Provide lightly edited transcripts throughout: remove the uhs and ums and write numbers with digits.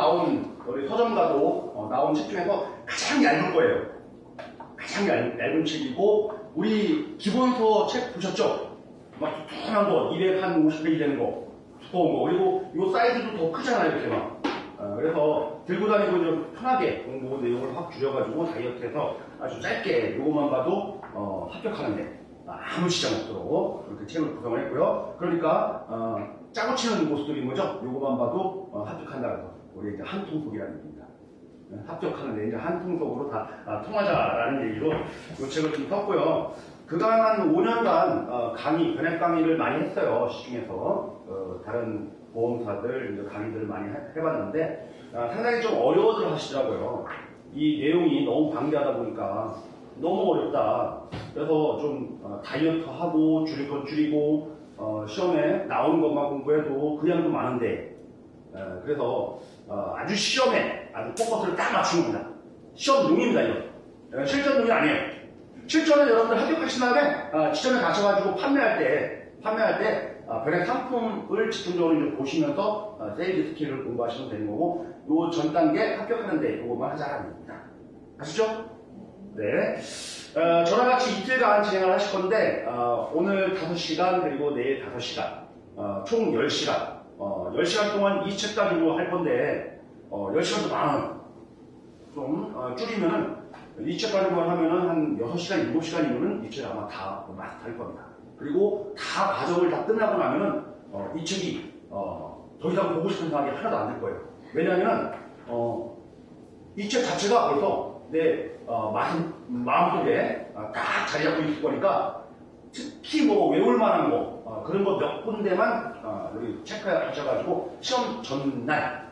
나온 우리 서점가도 나온 책 중에서 가장 얇은 거예요. 가장 얇은 책이고 우리 기본서 책 보셨죠? 막 두툼한 거 250페이지 되는 거 두꺼운 거 그리고 이 사이즈도 더 크잖아요 이렇게 막. 그래서 들고 다니고 좀 편하게 공부 내용을 확 줄여가지고 다이어트해서 아주 짧게 이것만 봐도 합격하는데 아무 지장 없도록 그렇게 책을 구성을 했고요. 그러니까 짜고 치는 모습들인 거죠. 이것만 봐도 합격한다 그래서 우리 이제 한통속이라는 얘기입니다. 합격하는데 이제 한통속으로 다 통하자라는 얘기로 이 책을 좀 썼고요. 그간 한 5년간 강의, 변액 강의를 많이 했어요. 시중에서 다른 보험사들 이제 강의들을 많이 해봤는데 상당히 좀 어려워들 하시더라고요. 이 내용이 너무 방대하다 보니까 너무 어렵다. 그래서 좀 다이어트하고 줄일 건 줄이고 시험에 나오는 것만 공부해도 그 양도 많은데 그래서 아주 시험에 아주 포커스를 딱 맞춘 겁니다. 시험용입니다 이거. 실전용이 아니에요. 실전은 여러분들 합격하신 다음에 지점에 가셔가지고 판매할 때 변액 상품을 집중적으로 이제 보시면서 세일즈 스킬을 공부하시면 되는 거고 요 전 단계 합격하는데 이것만 하자라는 겁니다. 아시죠? 네. 저랑 같이 이틀간 진행을 하실 건데 오늘 5시간 그리고 내일 5시간 총 10시간 10시간 동안 이 책 가지고 할 건데 10시간도 많아요. 좀 줄이면은 이 책 가지고 하면은 한 6시간, 7시간이면은 이 책 아마 다 마스터할 겁니다. 그리고 다 과정을 다 끝나고 나면은 이 책이 더 이상 보고 싶은 생각이 하나도 안 들 거예요. 왜냐하면 이 책 자체가 벌써 내 마음속에 딱 자리 잡고 있을 거니까 특히 뭐 외울 만한 거 그런 거 몇 군데만 우리 체크하셔가지고 시험 전날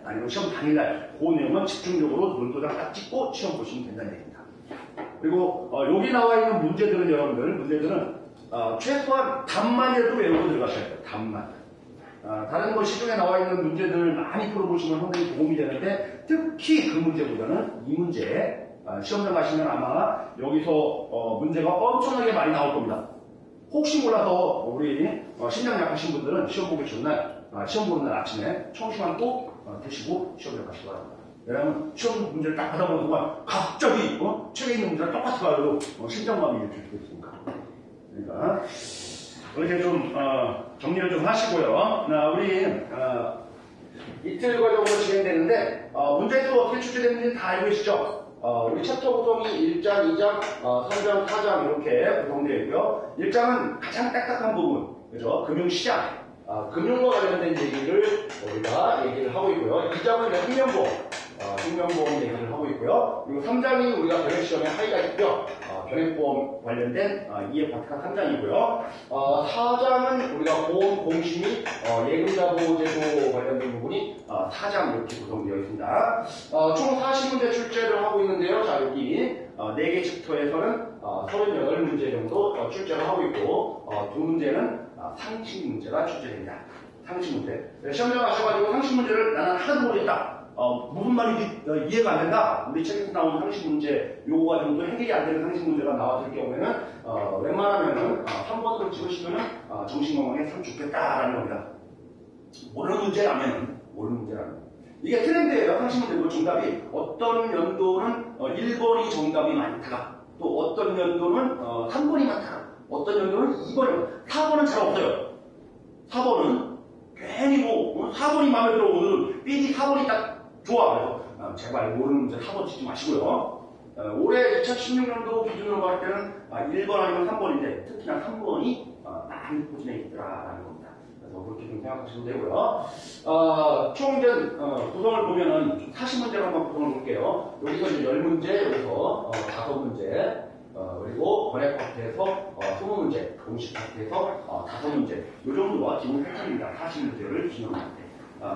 아니면 시험 당일날 그 내용은 집중적으로 눈도장 딱 찍고 시험 보시면 된다는 얘기입니다. 그리고 여기 나와 있는 문제들은 여러분들 최소한 답만이라도 외우고 들어가셔야 돼요. 답만. 다른 거 시중에 나와 있는 문제들 많이 풀어보시면 상당히 도움이 되는데 특히 그 문제보다는 이 문제 시험장 가시면 아마 여기서 문제가 엄청나게 많이 나올 겁니다. 혹시 몰라서 우리 심장 약하신 분들은 시험 보기 전날 시험 보는 날 아침에 청심환 꼭 드시고 시험장 가시기 바랍니다. 왜냐하면 시험 문제를 딱 받아보는 동안 갑자기 책에 있는 문제랑 똑같아가지고 심장마비 일으킬 수도 있으니까. 그러니까 이렇게 좀 정리를 좀 하시고요. 우리 이틀 과정으로 진행되는데 문제수 어떻게 출제되는지 다 알고 계시죠? 우리 챕터 구성이 1장, 2장, 3장, 4장 이렇게 구성되어 있고요. 1장은 가장 딱딱한 부분, 그죠? 금융시장, 금융과 관련된 얘기를 우리가 얘기를 하고 있고요. 2장은 생명보험 얘기를 하고 있고요. 그리고 3장이 우리가 변액시험의 하이라이트죠. 변액보험 관련된 이해 파트가 3장이고요. 4장은 우리가 보험 공시 및 예금자보제도 관련된 부분이 4장 이렇게 구성되어 있습니다. 총 40문제 출제를 하고 있는데요. 자, 여기 4개 챕터에서는 38문제 정도 출제를 하고 있고 2문제는 상식 문제가 출제됩니다. 상식 문제. 시험장 가셔가지고 상식 문제를 나는 하나도 모르겠다. 무슨 말인지 이해가 안 된다. 우리 책에서 나온 상식 문제, 요거 가지고도 해결이 안 되는 상식 문제가 나왔을 경우에는 웬만하면은 3번으로 찍으시면은 정신건강에 참 좋겠다라는 겁니다. 모르는 문제라면 이게 트렌드예요. 상식 문제도 정답이 어떤 연도는 1번이 정답이 많다가 또 어떤 연도는 3번이 많다가 어떤 연도는 2번이 4번은 잘 없어요. 4번은 괜히 4번이 마음에 들어 오늘 삐디 4번이 딱 좋아. 그래서 제발 모르는 문제 4번 찍지 마시고요. 올해 2016년도 기준으로 봤을 때는 1번 아니면 3번인데 특히나 3번이 많이 포진해 있더라라는 겁니다. 그래서 그렇게 좀 생각하시면 되고요. 총 이제 구성을 보면은 40문제로 한번 구성을 볼게요. 여기서 이제 10문제, 여기서 5문제, 그리고 권액 파트에서 20문제, 공식 파트에서 5문제. 이 정도가 기본 패턴입니다. 40문제를 기준으로 할 때.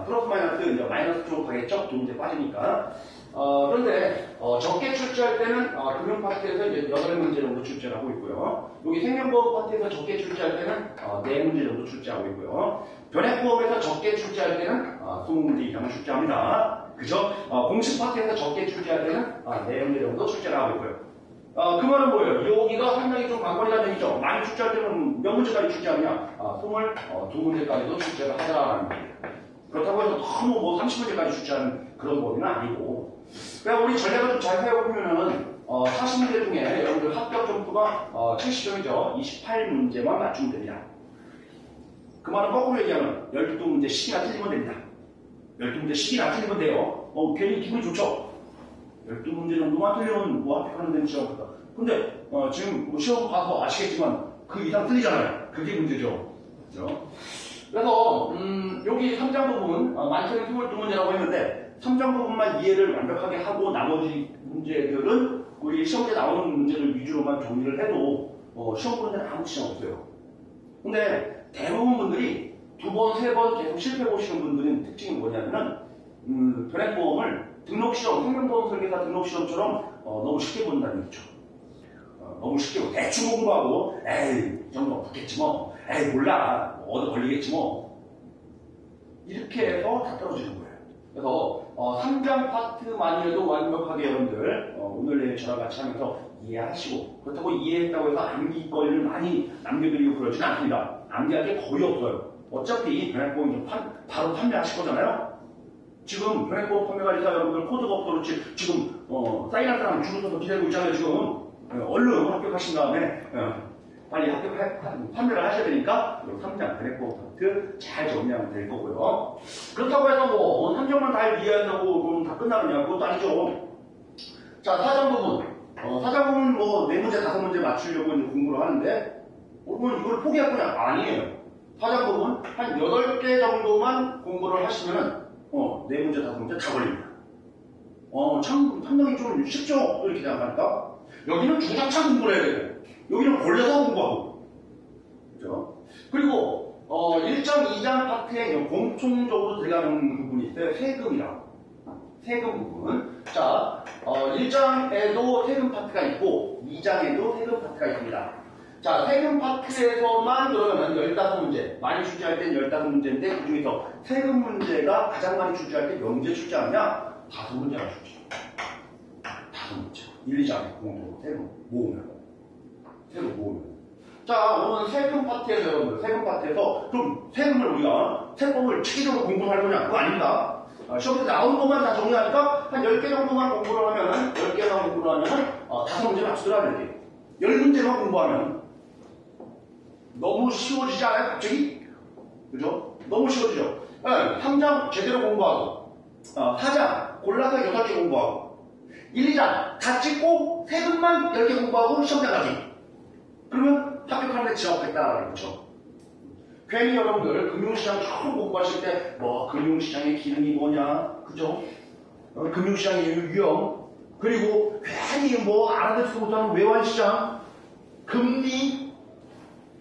플러스 마이너스, 이제 마이너스 쪽으로 가겠죠? 2문제 빠지니까. 그런데, 적게 출제할 때는, 금융 파트에서 이제 8문제 정도 출제를 하고 있고요. 여기 생명보험 파트에서 적게 출제할 때는, 4문제 정도 출제하고 있고요. 변액보험에서 적게 출제할 때는, 20문제 이상을 출제합니다. 그죠? 공식 파트에서 적게 출제할 때는, 4문제 정도 출제를 하고 있고요. 그 말은 뭐예요? 여기가 상당히 좀 관건이라는 얘기죠. 많이 출제할 때는 몇 문제까지 출제하느냐? 22문제까지도 출제를 하자라는 얘기예요. 그렇다고 해서 너무 뭐 30문제까지 출제하는 그런 범위는 아니고. 그러니까 우리 전략을 좀 잘 세워보면은 40문제 중에 여러분들 합격 점수가 70점이죠. 28문제만 맞추면 됩니다. 그 말은 거꾸로 얘기하면 12문제 10이나 틀리면 됩니다. 12문제 10이나 틀리면 돼요. 괜히 기분이 좋죠? 12문제 정도만 틀리면 뭐 합격하는 데는 시험보다. 근데 지금 뭐 시험 봐서 아시겠지만 그 이상 틀리잖아요. 그게 문제죠. 그렇죠? 그래서 여기 3장 부분 많게는 22문제라고 했는데 3장 부분만 이해를 완벽하게 하고 나머지 문제들은 우리 시험에 나오는 문제들 위주로만 정리를 해도 시험 보는 데는 아무 지장 없어요. 근데 대부분 분들이 2번, 3번 계속 실패해 보시는 분들은 특징이 뭐냐면은 변액보험을 등록시험, 생명보험 설계사 등록시험처럼 너무 쉽게 본다는 거죠. 너무 쉽게 대충 공부하고 에이 이 정도 붙겠지 뭐, 에이 몰라 얻어 걸리겠지 뭐, 이렇게 해서 다 떨어지는 거예요. 그래서 3장 파트만이라도 완벽하게 여러분들 오늘 내일 저랑 같이 하면서 이해하시고, 그렇다고 이해했다고 해서 암기거리를 많이 남겨드리고 그러지는 않습니다. 암기할 게 거의 없어요. 어차피 변액보험 바로 판매하실 거잖아요. 지금 변액보험 판매관리사 여러분들 코드가 없어 그렇지 지금 사인할 사람 줄을 서서 기다리고 있잖아요. 지금 얼른 합격하신 다음에 빨리 판매를 하셔야 되니까 3장 변액보험 파트 잘 정리하면 될 거고요. 그렇다고 해서 뭐 3장만 다 이해한다고 그럼 다 끝나느냐, 그것도 아니죠. 자, 4장 부분. 4장 부분 뭐 4문제 5문제 맞추려고 공부를 하는데 그러면 이걸 포기할 거냐? 아니에요. 4장 부분 한 8개 정도만 공부를 하시면은 4문제 5문제 다 걸립니다. 참 상당히 좀 쉽죠? 이렇게 생각하니까. 여기는 주장창 공부를 해야 되고 여기는 골라서 공부하고, 그죠? 그리고 1장, 2장 파트에 공통적으로 들어가는 부분이 있어요. 세금이라고. 세금 부분. 자, 1장에도 세금 파트가 있고 2장에도 세금 파트가 있습니다. 자, 세금 파트에서만 그러면 15문제, 많이 출제할 땐 15문제인데 그 중에서 세금 문제가 가장 많이 출제할 때 몇 문제 출제하느냐? 5문제가 출제. 5문제. 1, 2장에 공통 세금 모으면. 자, 오늘 세금 파트에서 여러분들, 세금 파트에서 좀 세금을 우리가 세법을 체계적으로 공부할 거냐? 그거 아닙니다. 시험에 나온 것만 다 정리하니까 한 10개 정도만 공부를 하면은, 10개만 공부를 하면은 5문제 맞추더라는 얘기예요. 10문제만 공부하면 너무 쉬워지지 않아요? 갑자기? 그죠? 너무 쉬워지죠? 3장 제대로 공부하고 4장 골라서 6개 공부하고 1, 2장 같이 꼭 세금만 10개 공부하고 시험장 가기. 그러면 합격하는 데 지장 없겠다라는 거죠. 괜히 여러분들 금융시장 처음 공부하실 때 뭐 금융시장의 기능이 뭐냐, 그죠? 금융시장의 유형, 그리고 괜히 뭐 알아듣지도 못하는 외환시장, 금리,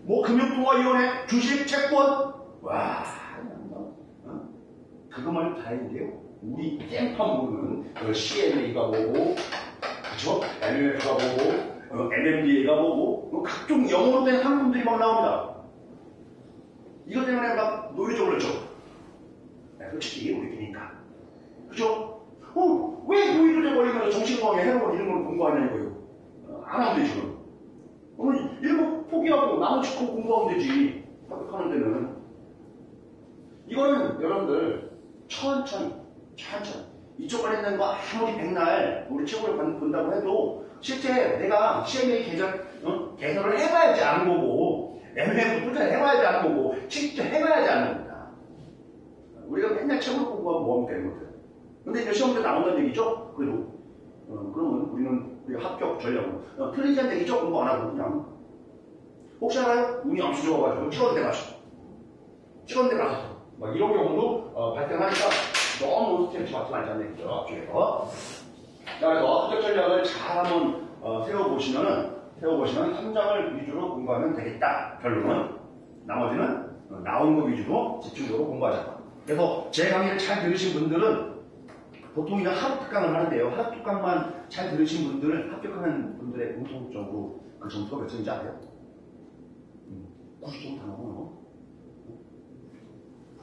뭐 금융통화위원회, 주식, 채권, 와, 그것만 다 했는데요. 우리 깽판 보는 CMA가 뭐고, 그죠? MMF가 뭐고, MMDA가 뭐고, 각종 영어로 된 상품들이 막 나옵니다. 이것 때문에 막 노이적으로 했죠. 솔직히 우리끼리니까. 그죠? 왜 노이로제 걸리면서 정신건강에 해로운 이런 걸 공부하냐는 거예요. 안 하면 되지, 그럼. 이런 거 포기하고 나머지 거 공부하면 되지. 합격하는 데는. 이거는 여러분들 천천히. 이쪽 관련된 거 아무리 백날 우리 최고를 본다고 해도 실제 내가 CMA 개설을 해봐야지 아는 거고, MMF 뚫자 해봐야지 아는 거고, 실제 해봐야지 아는 겁니다. 우리가 맨날 최고를 공부하고 뭐하면 되는 거예요. 근데 이제 시험에 나온다는 얘기죠? 그래도. 그러면 우리 합격 전략으로. 틀리지 얘기죠? 공부 안 하고 그냥. 혹시 알아요? 운이 암수 좋아가지고 찍었는데 가서. 막 이런 경우도 발생하니까 너무 스트레스 받지 말자는 얘기죠. 앞쪽에서. 자, 그래서 합격 전략을 잘 한번 세워보시면 3장을 위주로 공부하면 되겠다. 결론은. 나머지는 나온 거 위주로 집중적으로 공부하자. 그래서 제 강의를 잘 들으신 분들은 보통 그냥 하루 특강을 하는데요. 하루 특강만 잘 들으신 분들은 합격하는 분들의 공통점으로 그 점수가 몇 점인지 아세요? 90점 다 나오나?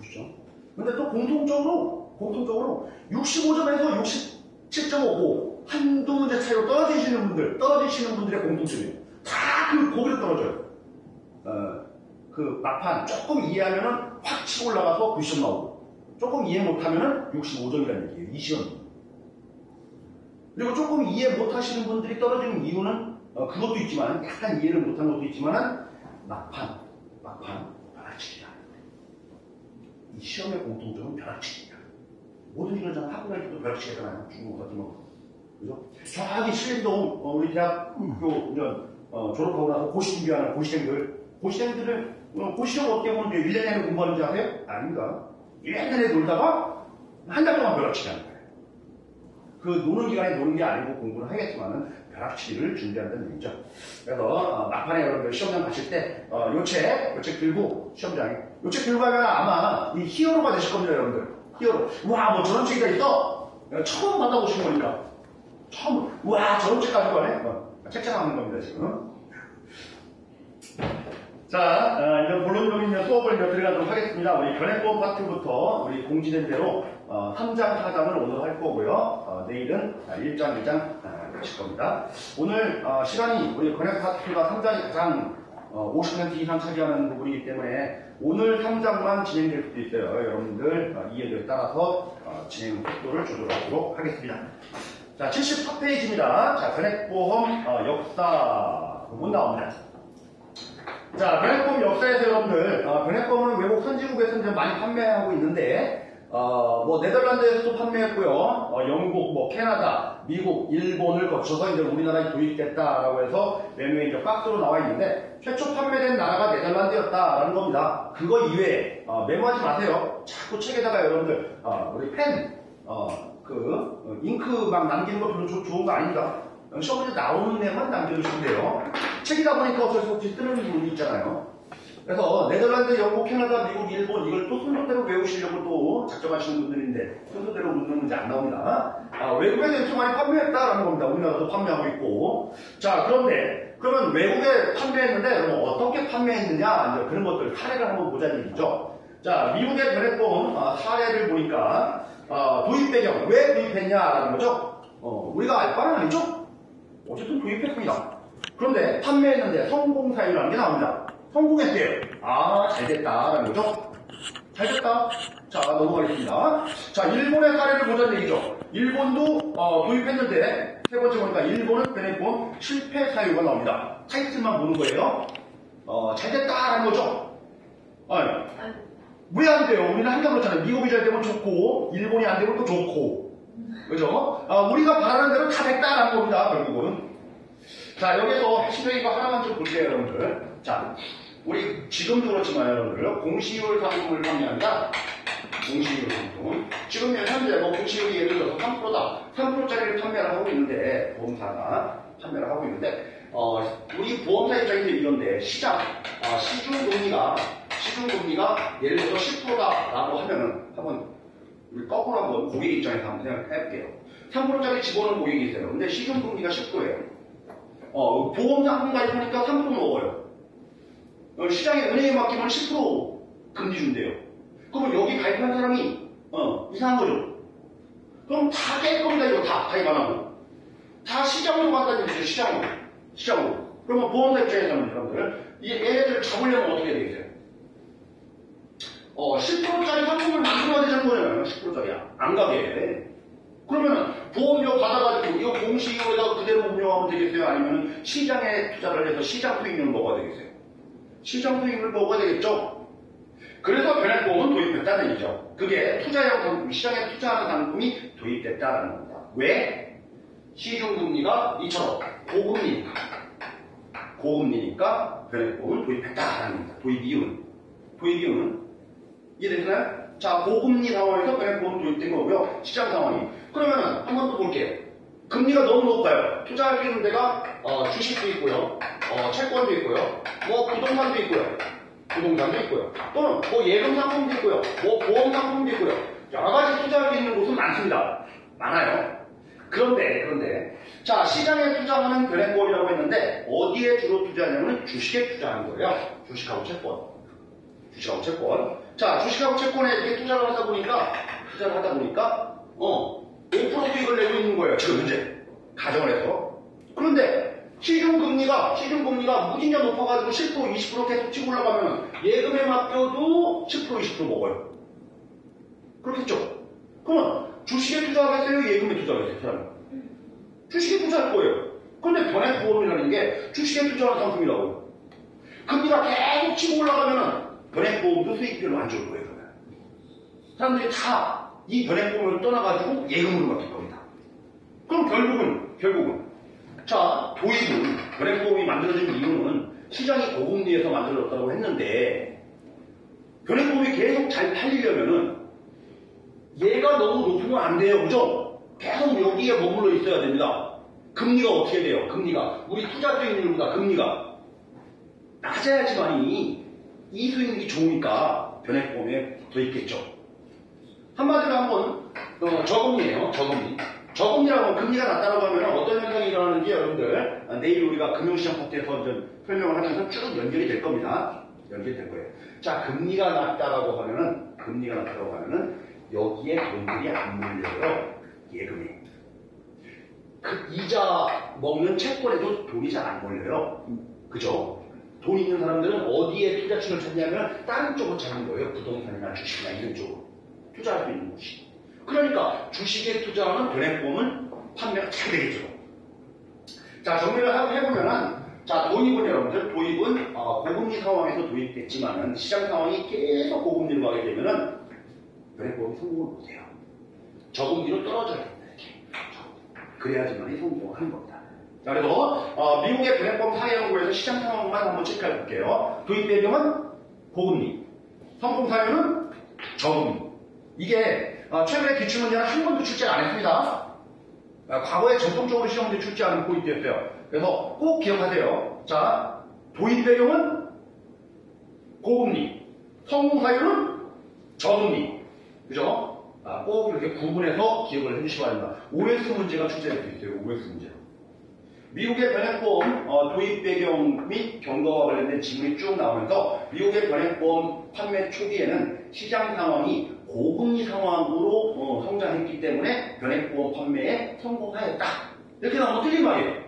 90점? 근데 또 공통적으로 65점에서 67.5, 한두 문제 차이로 떨어지시는 분들의 공통점이에요. 다 거기서 떨어져요. 그 막판 조금 이해하면은 확 치고 올라가서 90점 나오고, 조금 이해 못하면은 65점이라는 얘기예요. 이 시험. 그리고 조금 이해 못하시는 분들이 떨어지는 이유는 그것도 있지만 약간 이해를 못한 것도 있지만은 막판 벼락치기다. 이 시험의 공통점은 벼락치기다. 모든 이런 장 학교 다닐 때도 벼락치기잖아요. 중국어 같은 거. 그죠? 저기 신림동 우리 대학교 졸업하고 나서 고시 준비하는 고시생들을 고시력 어떻게 보면 1년 내내 공부하는지 아세요? 아닙니다. 1년 내내 놀다가 한 달 동안 벼락치기 하는 거예요. 그 노는 기간에 노는 게 아니고 공부를 하겠지만은 벼락치기를 준비한다는 얘기죠. 그래서 막판에 여러분들 시험장 가실 때 요 책 들고 시험장에 요 책 들고 가면 아마 이 히어로가 되실 겁니다. 여러분들 히어로. 와, 뭐 저런 책이 다 있어? 처음 받아보신 거니까 처음. 와, 저런 책 가지고 가네? 책장하는 겁니다 지금. 자, 이제 본론적인 수업을 들어가도록 하겠습니다. 우리 변액보험 파트부터 우리 공지된 대로 3장, 4장을 오늘 할 거고요. 내일은 1장, 2장 하실 겁니다. 오늘 시간이 우리 변액 파트가 3장이 가장 50% 이상 차지하는 부분이기 때문에 오늘 3장만 진행될 수도 있어요. 여러분들 이해도에 따라서 진행 속도를 조절하도록 하겠습니다. 자, 74페이지입니다. 자, 변액보험 역사 부분 나옵니다. 자, 변액보험 역사에서 여러분들, 변액보험은 외국 선진국에서 이제 많이 판매하고 있는데, 뭐, 네덜란드에서도 판매했고요, 영국, 뭐, 캐나다, 미국, 일본을 거쳐서 이제 우리나라에 도입됐다라고 해서 메뉴에 이제 박스로 나와 있는데, 최초 판매된 나라가 네덜란드였다라는 겁니다. 그거 이외에, 메모하지 마세요. 자꾸 책에다가 여러분들, 우리 펜, 잉크 막 남기는 거 별로 좋은 거 아닙니다. 시험에 나오는 데만 남겨주시면 돼요. 책이다 보니까 어쩔 수 없이 뜨는 부분이 있잖아요. 그래서 네덜란드, 영국, 캐나다, 미국, 일본 이걸 또 순서대로 외우시려고 또 작정하시는 분들인데 순서대로 묻는 문제 안 나옵니다. 외국에서 이렇게 많이 판매했다라는 겁니다. 우리나라도 판매하고 있고. 자, 그런데 그러면 외국에 판매했는데 그러면 어떻게 판매했느냐 이제 그런 것들 사례를 한번 보자는 얘기죠. 자, 미국의 변액보험 사례를 보니까 도입 배경 왜 도입했냐라는 거죠. 우리가 알 바는 아니죠. 어쨌든 도입했습니다. 그런데 판매했는데 성공 사유라는 게 나옵니다. 성공했대요. 잘 됐다라는 거죠. 잘 됐다. 자, 넘어가겠습니다. 자, 일본의 사례를 보자는 얘기죠. 일본도 도입했는데 세 번째 보니까 일본은 변액보험 실패 사유가 나옵니다. 타이틀만 보는 거예요. 잘 됐다라는 거죠. 왜 안 돼요? 우리는 항상 그렇잖아요. 미국이 잘 되면 좋고 일본이 안 되면 또 좋고. 그죠? 우리가 바라는 대로 다 됐다라는 겁니다, 결국은. 자, 여기서 핵심적인 거 하나만 좀 볼게요, 여러분들. 자, 우리 지금도 그렇지만, 여러분들. 공시율 상품을 판매한다. 공시율 상품. 지금 현재 뭐 공시율이 예를 들어서 3%다. 3%짜리를 판매를 하고 있는데, 보험사가 판매를 하고 있는데, 우리 보험사 입장에서 이런데, 시중금리가 예를 들어서 10%다라고 하면은, 우리 거꾸로 한번 고객 입장에서 한번 생각해볼게요. 3%짜리 집어넣은 고객이 있어요. 근데 시중금리가 10%예요. 보험사 한 번 가입하니까 3% 먹어요. 시장에 은행에 맡기면 10% 금리 준대요. 그러면 여기 가입한 사람이 이상한 거죠. 그럼 다 깰 겁니다. 이거 다 가입 안 하고. 다 시장으로 간다는 얘기죠. 시장으로. 그러면 보험사 입장에서는 여러분들 얘네들 잡으려면 어떻게 해야 되겠어요? 10%짜리 상품을 만들어야 되는 거잖아요. 10%짜리야. 안 가게. 그러면 보험료 받아가지고 이거 공시효에다가 그대로 운영하면 되겠어요? 아니면 시장에 투자를 해서 시장 수익률을 먹어야 되겠어요? 시장 수익률을 먹어야 되겠죠? 그래서 변액보험은 도입됐다는 얘기죠. 그게 투자형 상품, 시장에 투자하는 상품이 도입됐다는 겁니다. 왜? 시중금리가 이처럼 고금리니까 변액보험을 도입했다라는 겁니다. 도입 이유는 이해되시나요? 자, 고금리 상황에서 변액보험 도입된 거고요. 시장 상황이. 그러면은 한 번 더 볼게요. 금리가 너무 높아요. 투자할 수 있는 데가 주식도 있고요. 채권도 있고요. 뭐 부동산도 있고요. 또는 뭐 예금 상품도 있고요. 뭐 보험 상품도 있고요. 여러 가지 투자할 수 있는 곳은 많습니다. 많아요. 그런데 자, 시장에 투자하는 변액보험이라고 했는데 어디에 주로 투자하냐면 주식에 투자하는 거예요. 주식하고 채권. 자, 주식하고 채권에 이렇게 투자를 하다 보니까 5% 수익을 내고 있는 거예요. 지금 현재 가정을 해서. 그런데 시중금리가 무진장 높아가지고 10% 20% 계속 치고 올라가면 예금에 맡겨도 10% 20% 먹어요. 그렇겠죠? 그러면 주식에 투자하겠어요? 예금에 투자하겠어요? 사람은? 주식에 투자할 거예요. 그런데 변액보험이라는 게 주식에 투자하는 상품이라고요. 금리가 계속 치고 올라가면은 변액보험도 수익이 별로 안 좋을 거예요. 그러면. 사람들이 다 이 변액보험을 떠나가지고 예금으로 바뀔 겁니다. 그럼 결국은 자, 도입은 변액보험이 만들어진 이유는 시장이 고금리에서 만들어졌다고 했는데 변액보험이 계속 잘 팔리려면은 얘가 너무 높으면 안 돼요. 그죠? 계속 여기에 머물러 있어야 됩니다. 금리가 어떻게 돼요? 금리가. 우리 투자 수익률보다 금리가 낮아야지만이 이 수익률이 좋으니까 변액보험에 붙어 있겠죠. 한마디로 한번 저금리예요. 저금리라고 하면 금리가 낮다고 하면 어떤 현상이 일어나는지 여러분들 내일 우리가 금융시장 파트에서 좀 설명을 하면서 쭉 연결이 될 겁니다. 연결이 될 거예요. 자, 금리가 낮다고 하면은 여기에 돈들이 안 몰려요. 예금에. 그 이자 먹는 채권에도 돈이 잘 안 몰려요. 그죠? 돈 있는 사람들은 어디에 투자처를 찾냐면 다른 쪽으로 찾는 거예요. 부동산이나 주식이나 이런 쪽으로 투자할 수 있는 곳이. 그러니까 주식에 투자하는 변액보험은 판매가 잘 되겠죠. 자, 정리를 해보면은 자, 도입은 고금리 상황에서 도입됐지만은 시장 상황이 계속 고금리로 가게 되면은 변액보험이 성공을 못해요. 저금리로 떨어져야 됩니다. 이렇게. 그래야지만이 성공을 하는 겁니다. 자, 그래서 미국의 변액보험 사례연구에서 시장 상황만 한번 체크해 볼게요. 도입 배경은 고금리, 성공 사유는 저금리. 이게 최근에 기출문제는 한 번도 출제 안 했습니다. 과거에 전통적으로 시험에 출제하는 포인트였어요. 그래서 꼭 기억하세요. 자, 도입 배경은 고금리, 성공 사유는 저금리. 그죠? 꼭 이렇게 구분해서 기억을 해주시기 바랍니다. OS 문제가 출제될 수 있어요. OS 문제. 미국의 변액보험 도입 배경 및 경과와 관련된 질문이 쭉 나오면서 미국의 변액보험 판매 초기에는 시장 상황이 고금리 상황으로 성장했기 때문에 변액보험 판매에 성공하였다. 이렇게 나오면 틀린 말이에요.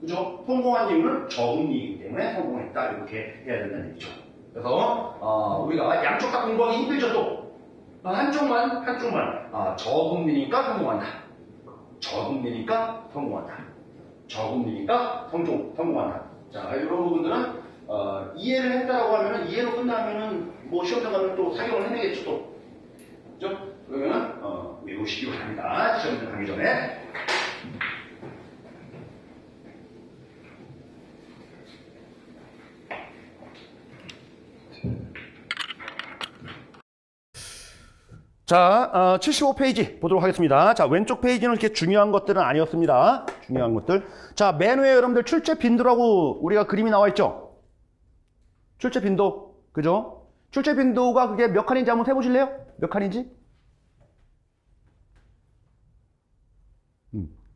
그죠? 성공한 이유는 저금리이기 때문에 성공했다. 이렇게 해야 된다는 얘기죠. 그래서 우리가 양쪽 다 공부하기 힘들죠 또. 한쪽만 저금리니까 성공한다. 저금리니까 성공한다. 자, 이런 부분들은 이해를 했다라고 하면은 이해로 끝나면은 뭐 시험장 가면 또 사경을 해내겠죠 또. 그죠? 그러면은 외우시기 바랍니다. 시험장 가기 전에. 자, 75페이지 보도록 하겠습니다. 자, 왼쪽 페이지는 이렇게 중요한 것들은 아니었습니다. 중요한 것들. 자, 맨 위에 여러분들 출제 빈도라고 우리가 그림이 나와 있죠? 출제 빈도. 그죠? 출제 빈도가 그게 몇 칸인지 한번 세보실래요? 몇 칸인지?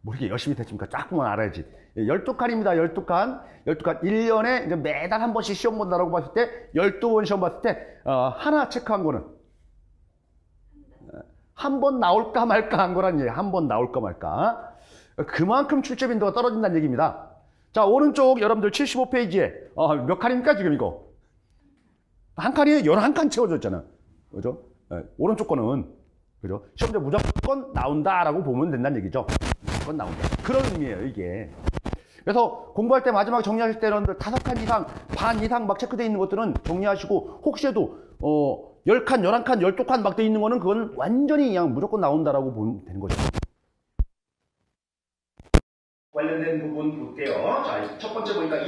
뭐 이렇게 열심히 됐습니까? 조금만 알아야지. 12칸입니다. 12칸. 12칸. 1년에 이제 매달 한 번씩 시험 본다라고 봤을 때, 12번 시험 봤을 때, 하나 체크한 거는 한 번 나올까 말까 한 거란 얘기예요. 한 번 나올까 말까. 그만큼 출제 빈도가 떨어진다는 얘기입니다. 자, 오른쪽 여러분들 75페이지에 몇 칸입니까 지금 이거? 한 칸이에요. 11칸 채워졌잖아. 그죠? 오른쪽 거는 그죠? 시험제 무조건 나온다라고 보면 된다는 얘기죠. 무조건 나온다. 그런 의미예요, 이게. 그래서 공부할 때 마지막에 정리하실 때 여러분들 5칸 이상, 반 이상 막 체크되어 있는 것들은 정리하시고 혹시라도 10칸, 11칸, 12칸 막 돼 있는 거는 그건 완전히 그냥 무조건 나온다라고 보면 되는 거죠. 관련된 부분 볼게요. 자, 첫 번째 보니까